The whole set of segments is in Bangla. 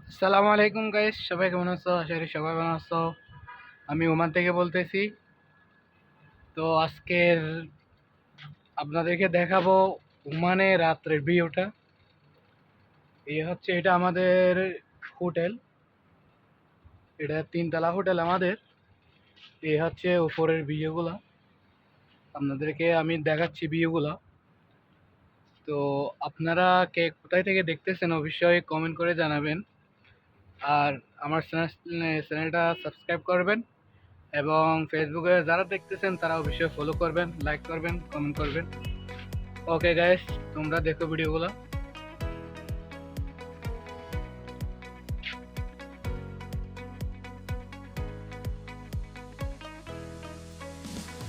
আসসালামু আলাইকুম গাইস, সবাই কেমন আছো? আশা করি সবাই ভালো আছো। আমি ওমান থেকে বলতেছি। তো আজকের আপনাদেরকে দেখাবো ওমানে রাত্রের ভিউটা। এটা আমাদের হোটেল। এটা তিনতলা হোটেল আমাদের। এই হচ্ছে উপরের ভিউগুলা, আপনাদেরকে আমি দেখাচ্ছি ভিউগুলা। তো আপনারা কে কোথায় থেকে দেখতেছেন অবশ্যই কমেন্ট করে জানাবেন। আর আমার চ্যানেলটা সাবস্ক্রাইব করবেন, এবং ফেসবুকে যারা দেখতেছেন তারা অবশ্যই ফলো করবেন, লাইক করবেন, কমেন্ট করবেন। ওকে গাইস, তোমরা দেখো ভিডিওগুলো।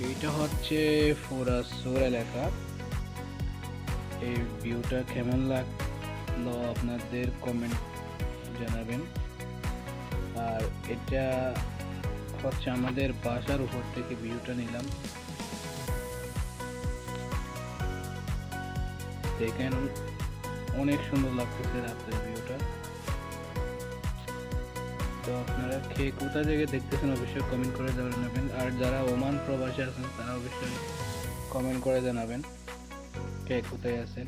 এইটা হচ্ছে ফুরাসুর এলাকা। এই ভিউটা কেমন লাগলো আপনাদের কমেন্ট জানাবেন। আর এটা হচ্ছে আমাদের বাসার উপর থেকে ভিউটা নিলাম। দেখেন অনেক সুন্দর লাগতেছে রাতের ভিউটা। তো আপনারা কে কোথা থেকে দেখতেছেন অবশ্যই কমেন্ট করে জানাবেন। আর যারা ওমান প্রবাসী আছেন তারা অবশ্যই কমেন্ট করে জানাবেন কে কোথায় আছেন।